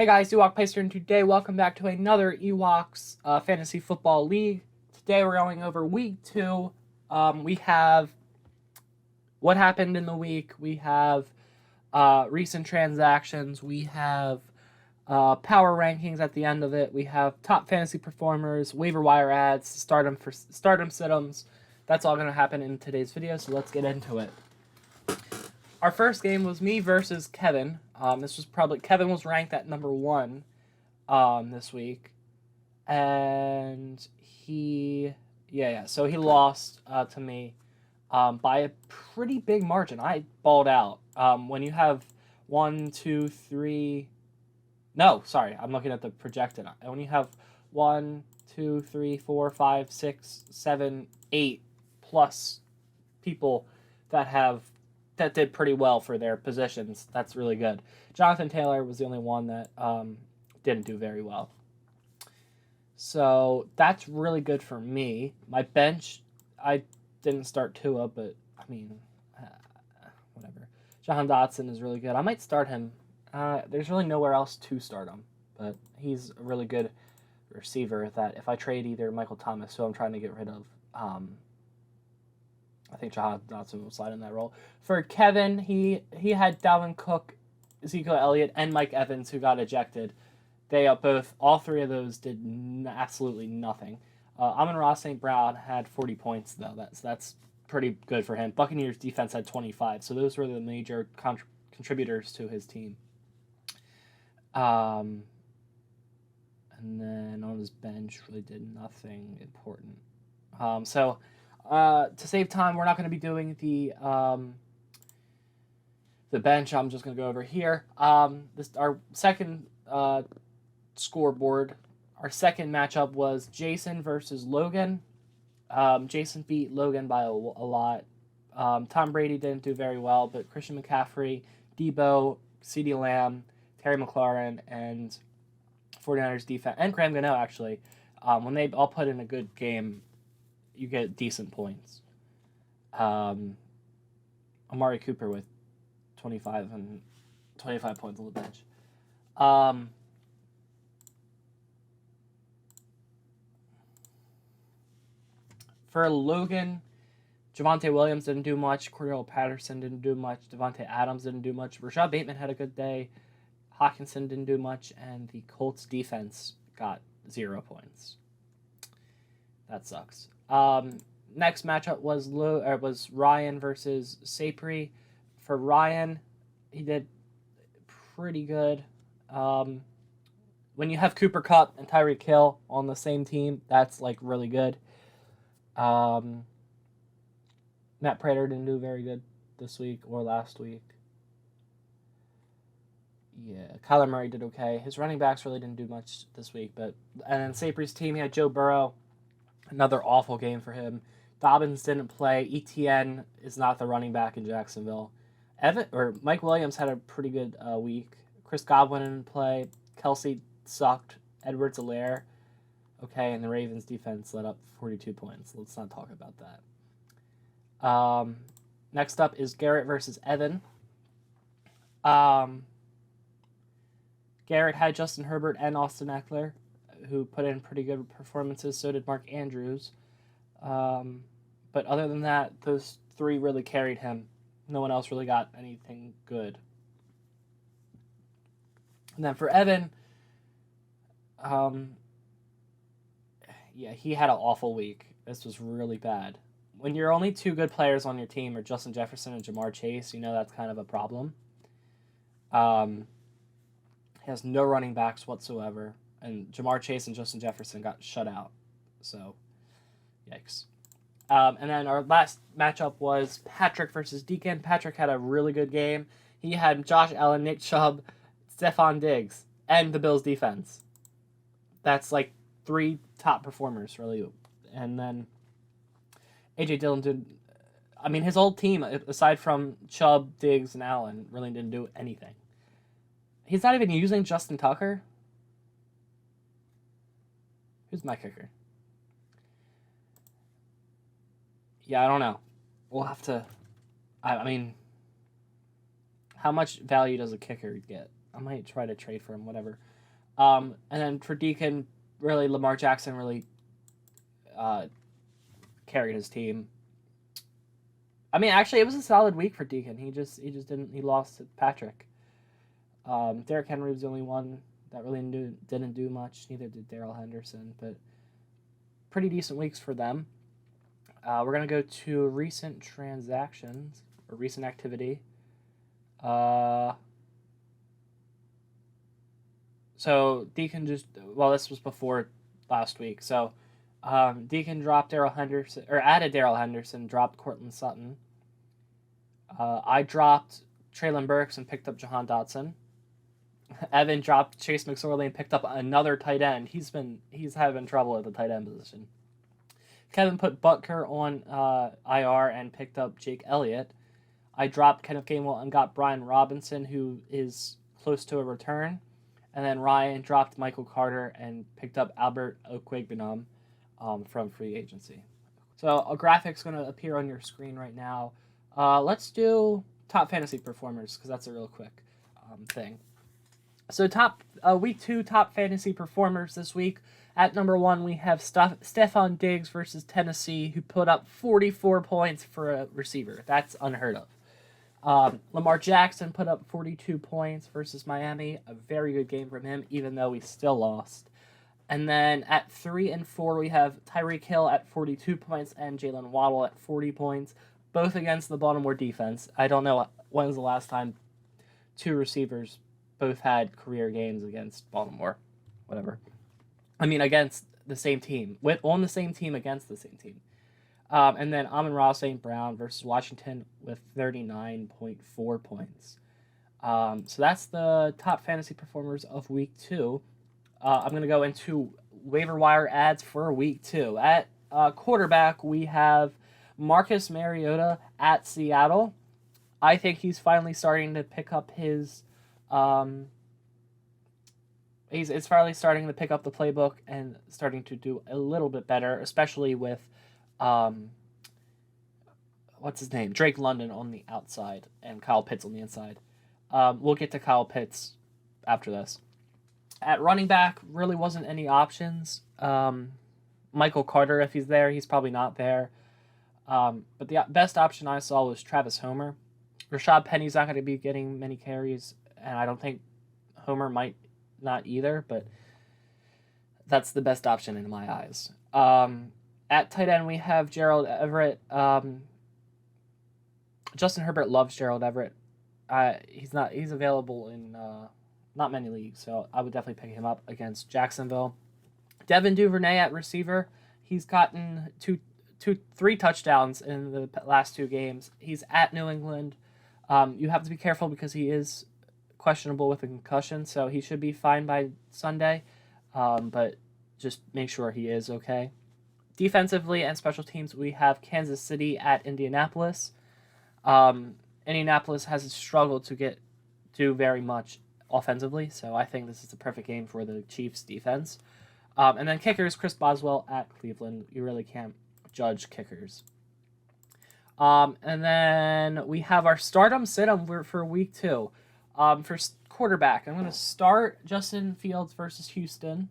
guys, Ewok Plays Yt, and today welcome back to another Ewoks Fantasy Football League. Today we're going over Week 2. We have what happened in the week. We have recent transactions. We have power rankings at the end of it. We have top fantasy performers, waiver wire ads, stardom sit-ems. That's all going to happen in today's video, so let's get into it. Our first game was me versus Kevin. Kevin was ranked at number 1 this week, and so he lost to me by a pretty big margin. I balled out. When you have 1, 2, 3, no, sorry, I'm looking at the projected. When you have 1, 2, 3, 4, 5, 6, 7, 8 plus people that did pretty well for their positions. That's really good. Jonathan Taylor was the only one that didn't do very well. So that's really good for me. My bench, I didn't start Tua, but I mean, whatever. Jahan Dotson is really good. I might start him. There's really nowhere else to start him, but he's a really good receiver that if I trade either Michael Thomas, who I'm trying to get rid of, I think Jahan Dotson will slide in that role. For Kevin, he had Dalvin Cook, Ezekiel Elliott, and Mike Evans, who got ejected. All three of those did absolutely nothing. Amon-Ra St. Brown had 40 points, though. That's pretty good for him. Buccaneers defense had 25, so those were the major contributors to his team. And then on his bench, really did nothing important. To save time, we're not going to be doing the bench. I'm just going to go over here. Our second scoreboard. Our second matchup was Jason versus Logan. Jason beat Logan by a lot. Tom Brady didn't do very well, but Christian McCaffrey, Debo, CeeDee Lamb, Terry McLaurin, and 49ers defense, and Graham Gano, actually, when they all put in a good game, you get decent points. Amari Cooper with 25 points on the bench. For Logan, Javonte Williams didn't do much. Cordell Patterson didn't do much. Devontae Adams didn't do much. Rashad Bateman had a good day. Hawkinson didn't do much, and the Colts defense got 0 points. That sucks. Next matchup was Ryan versus Seipiri. For Ryan, he did pretty good. When you have Cooper Kupp and Tyreek Hill on the same team, that's like really good. Matt Prater didn't do very good this week or last week. Yeah, Kyler Murray did okay. His running backs really didn't do much this week, and then Sapiri's team, he had Joe Burrow. Another awful game for him. Dobbins didn't play. ETN is not the running back in Jacksonville. Mike Williams had a pretty good week. Chris Godwin didn't play. Kelsey sucked. Edwards-Helaire, okay, and the Ravens defense let up 42 points. Let's not talk about that. Next up is Garrett versus Evan. Garrett had Justin Herbert and Austin Eckler, who put in pretty good performances. So did Mark Andrews. But other than that, those three really carried him. No one else really got anything good. And then for Evan, he had an awful week. This was really bad. When your only two good players on your team are Justin Jefferson and Jamar Chase, you know that's kind of a problem. He has no running backs whatsoever. And Jamar Chase and Justin Jefferson got shut out. So, yikes. And then our last matchup was Patrik versus Deakin. Patrik had a really good game. He had Josh Allen, Nick Chubb, Stephon Diggs, and the Bills defense. That's like 3 top performers, really. And then A.J. Dillon did... I mean, his old team, aside from Chubb, Diggs, and Allen, really didn't do anything. He's not even using Justin Tucker. Who's my kicker? Yeah, I don't know. We'll have to... I mean, how much value does a kicker get? I might try to trade for him, whatever. And then for Deakin, really Lamar Jackson really carried his team. I mean, actually, it was a solid week for Deakin. He just didn't. He lost to Patrik. Derrick Henry was the only one that really didn't do much. Neither did Darrell Henderson, but pretty decent weeks for them. We're gonna go to recent transactions or recent activity. So Deakin this was before last week. So Deakin dropped Darrell Henderson, or added Darrell Henderson, dropped Cortland Sutton. I dropped Traylon Burks and picked up Jahan Dotson. Evan dropped Chase McSorley and picked up another tight end. He's having trouble at the tight end position. Kevin put Butker on IR and picked up Jake Elliott. I dropped Kenneth Gainwell and got Brian Robinson, who is close to a return. And then Ryan dropped Michael Carter and picked up Albert Okwuegbunam from free agency. So a graphic's going to appear on your screen right now. Let's do top fantasy performers because that's a real quick thing. So week 2 top fantasy performers this week. At number 1, we have Stefon Diggs versus Tennessee, who put up 44 points for a receiver. That's unheard of. Lamar Jackson put up 42 points versus Miami. A very good game from him, even though we still lost. And then at 3 and 4, we have Tyreek Hill at 42 points and Jalen Waddle at 40 points, both against the Baltimore defense. I don't know when was the last time 2 receivers both had career games against Baltimore. Whatever. I mean, against the same team. On the same team against the same team. And then Amon-Ra St. Brown versus Washington with 39.4 points. So that's the top fantasy performers of week 2. I'm going to go into waiver wire ads for week 2. At quarterback, we have Marcus Mariota at Seattle. I think he's finally starting to pick up his... He's finally starting to pick up the playbook and starting to do a little bit better, especially with... what's his name? Drake London on the outside and Kyle Pitts on the inside. We'll get to Kyle Pitts after this. At running back, really wasn't any options. Michael Carter, if he's there, he's probably not there. But the best option I saw was Travis Homer. Rashad Penny's not going to be getting many carries, and I don't think Homer might not either, but that's the best option in my eyes. At tight end, we have Gerald Everett. Justin Herbert loves Gerald Everett. He's available in not many leagues, so I would definitely pick him up against Jacksonville. Devin Duvernay at receiver. He's gotten 3 touchdowns in the last 2 games. He's at New England. You have to be careful because he is questionable with a concussion, so he should be fine by Sunday. But just make sure he is okay. Defensively and special teams, we have Kansas City at Indianapolis. Indianapolis has struggled to do very much offensively, so I think this is the perfect game for the Chiefs' defense. And then kickers, Chris Boswell at Cleveland. You really can't judge kickers. And then we have our stardom sit-em for week 2. For quarterback, I'm going to start Justin Fields versus Houston.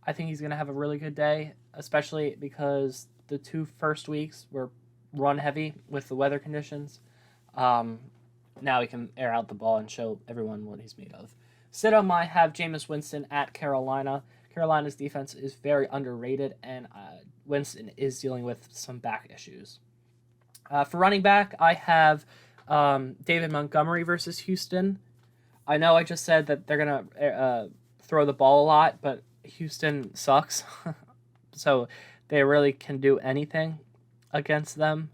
I think he's going to have a really good day, especially because the 2 first weeks were run heavy with the weather conditions. Now he can air out the ball and show everyone what he's made of. Sit-em, I have Jameis Winston at Carolina. Carolina's defense is very underrated, and Winston is dealing with some back issues. For running back, I have David Montgomery versus Houston. I know I just said that they're going to throw the ball a lot, but Houston sucks. So they really can do anything against them.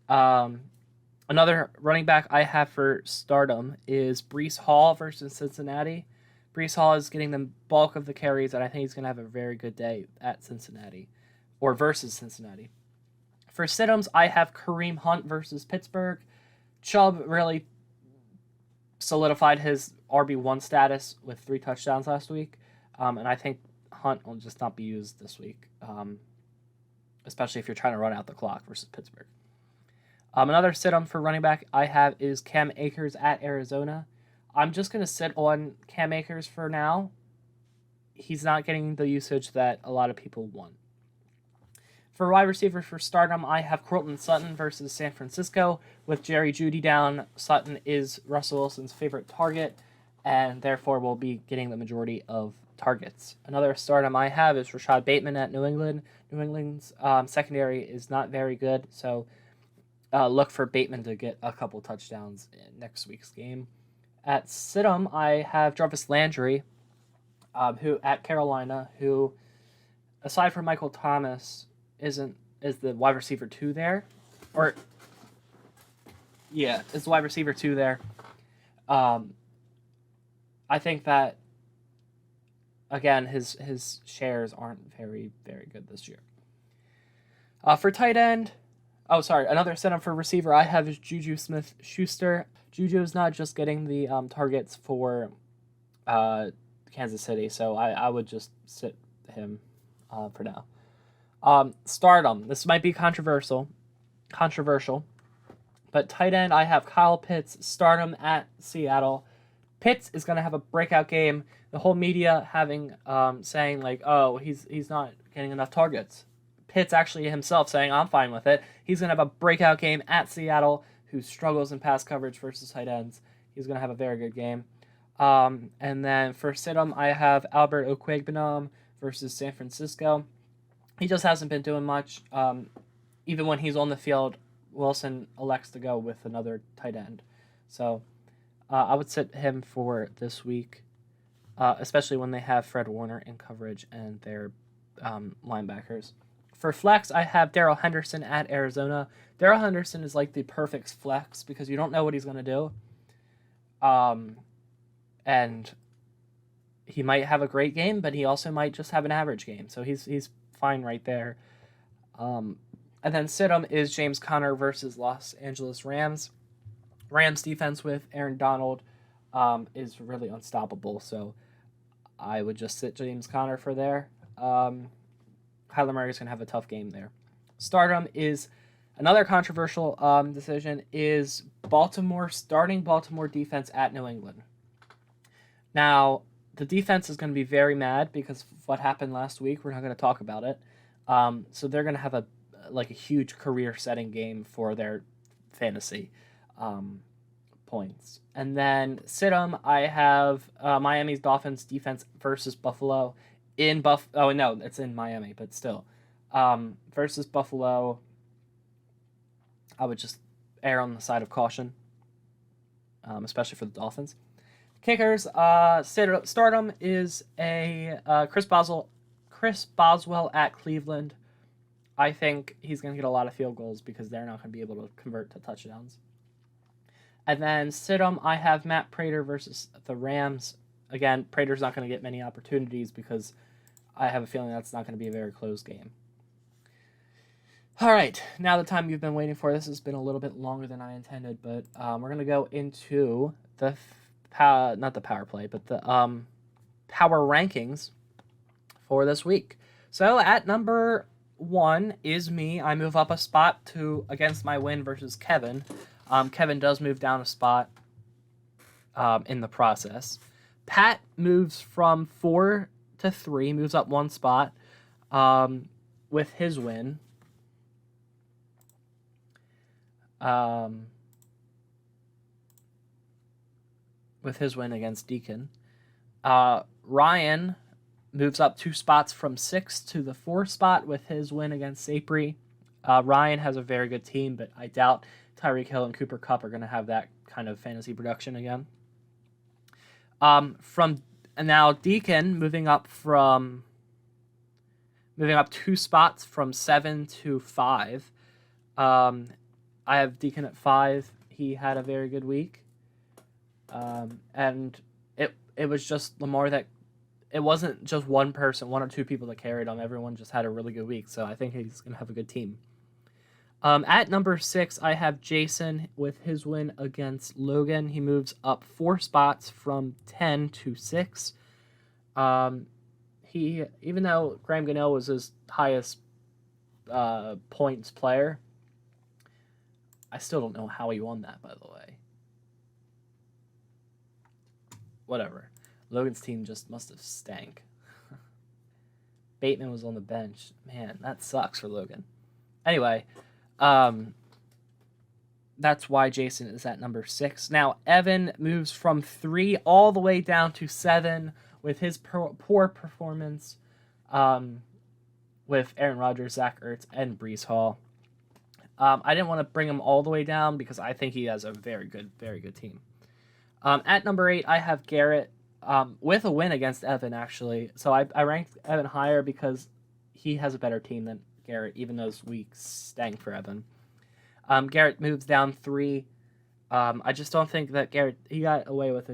Another running back I have for stardom is Breece Hall versus Cincinnati. Breece Hall is getting the bulk of the carries, and I think he's going to have a very good day at Cincinnati, or versus Cincinnati. For sit-ems, I have Kareem Hunt versus Pittsburgh. Chubb really solidified his RB1 status with 3 touchdowns last week, and I think Hunt will just not be used this week, especially if you're trying to run out the clock versus Pittsburgh. Another sit-em for running back I have is Cam Akers at Arizona. I'm just going to sit on Cam Akers for now. he's not getting the usage that a lot of people want. For wide receivers for stardom, I have Courtland Sutton versus San Francisco. With Jerry Jeudy down, Sutton is Russell Wilson's favorite target, and therefore will be getting the majority of targets. Another stardom I have is Rashad Bateman at New England. New England's secondary is not very good, so look for Bateman to get a couple touchdowns in next week's game. At Sid'em, I have Jarvis Landry, who at Carolina, who, aside from Michael Thomas, is the wide receiver 2 there, or is the wide receiver 2 there. I think that, again, his shares aren't very, very good this year. For tight end, another setup for receiver I have is Juju Smith-Schuster. Juju's not just getting the targets for Kansas City, so I would just sit him for now. Stardom. This might be controversial, but tight end I have Kyle Pitts. Stardom at Seattle. Pitts is going to have a breakout game. The whole media saying like, oh, he's not getting enough targets. Pitts actually himself saying, I'm fine with it. He's going to have a breakout game at Seattle, who struggles in pass coverage versus tight ends. He's going to have a very good game. And then for Sid'em, I have Albert Okwuegbunam versus San Francisco. He just hasn't been doing much. Even when he's on the field, Wilson elects to go with another tight end. So I would sit him for this week, especially when they have Fred Warner in coverage and their linebackers. For flex, I have Darrell Henderson at Arizona. Darrell Henderson is like the perfect flex because you don't know what he's going to do. And he might have a great game, but he also might just have an average game. So he's fine right there. And then Sid'em is James Conner versus Los Angeles Rams. Rams defense with Aaron Donald is really unstoppable. So I would just sit James Conner for there. Kyler Murray's going to have a tough game there. Stardom is another controversial decision is starting Baltimore defense at New England. Now, the defense is going to be very mad because of what happened last week. We're not going to talk about it. So they're going to have a huge career-setting game for their fantasy points. And then Sid'em, I have Miami's Dolphins defense versus Buffalo. It's in Miami, but still. Versus Buffalo, I would just err on the side of caution, especially for the Dolphins. Kickers, Stardom is a Chris Boswell at Cleveland. I think he's going to get a lot of field goals because they're not going to be able to convert to touchdowns. And then Sid'em, I have Matt Prater versus the Rams. Again, Prater's not going to get many opportunities because I have a feeling that's not going to be a very close game. All right, now the time you've been waiting for. This has been a little bit longer than I intended, but we're going to go into the not the power play, but the power rankings for this week. So at number 1 is me. I move up a spot against my win versus Kevin. Kevin does move down a spot in the process. Pat moves from 4 to 3, moves up 1 spot with his win. With his win against Deakin. Ryan moves up 2 spots from 6 to the 4 spot with his win against Seipiri. Ryan has a very good team, but I doubt Tyreek Hill and Cooper Kupp are going to have that kind of fantasy production again. And now Deakin moving up 2 spots from 7 to 5. I have Deakin at 5. He had a very good week. And it was just Lamar that it wasn't just one person, 1 or 2 people that carried him. Everyone just had a really good week. So I think he's going to have a good team. At number 6, I have Jason with his win against Logan. He moves up 4 spots from 10 to 6. Even though Graham Gano was his highest points player, I still don't know how he won that, by the way. Whatever. Logan's team just must have stank. Bateman was on the bench. Man, that sucks for Logan. Anyway, that's why Jason is at number 6. Now, Evan moves from 3 all the way down to 7 with his poor performance with Aaron Rodgers, Zach Ertz, and Breece Hall. I didn't want to bring him all the way down because I think he has a very good team. At number 8, I have Garrett with a win against Evan, actually. So I ranked Evan higher because he has a better team than Garrett, even though his week stank for Evan. Garrett moves down 3. I just don't think that Garrett, he got away with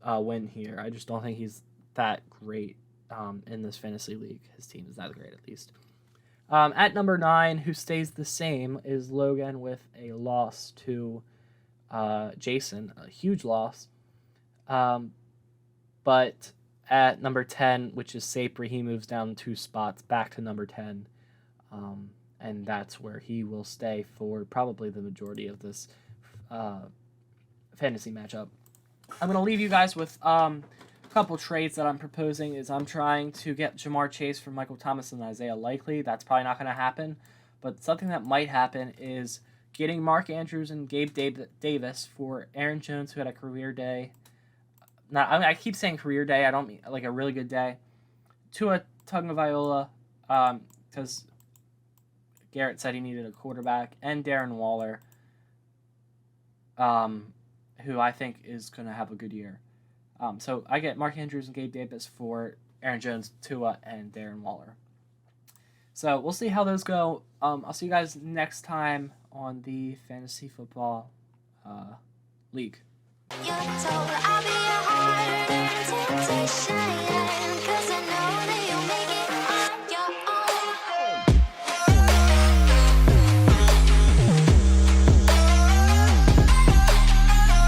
a win here. I just don't think he's that great in this fantasy league. His team is that great, at least. At number 9, who stays the same, is Logan with a loss to Jason, a huge loss. But at number 10, which is Seipiri, he moves down 2 spots back to number 10. And that's where he will stay for probably the majority of this fantasy matchup. I'm going to leave you guys with a couple trades that I'm proposing. Is I'm trying to get Jamar Chase for Michael Thomas and Isaiah Likely. That's probably not going to happen. But something that might happen is getting Mark Andrews and Gabe Davis for Aaron Jones, who had a career day. I keep saying career day. I don't mean like a really good day. Tua Tagovailoa, because Garrett said he needed a quarterback, and Darren Waller, who I think is going to have a good year. So I get Mark Andrews and Gabe Davis for Aaron Jones, Tua, and Darren Waller. So we'll see how those go. I'll see you guys next time on the Fantasy Football League.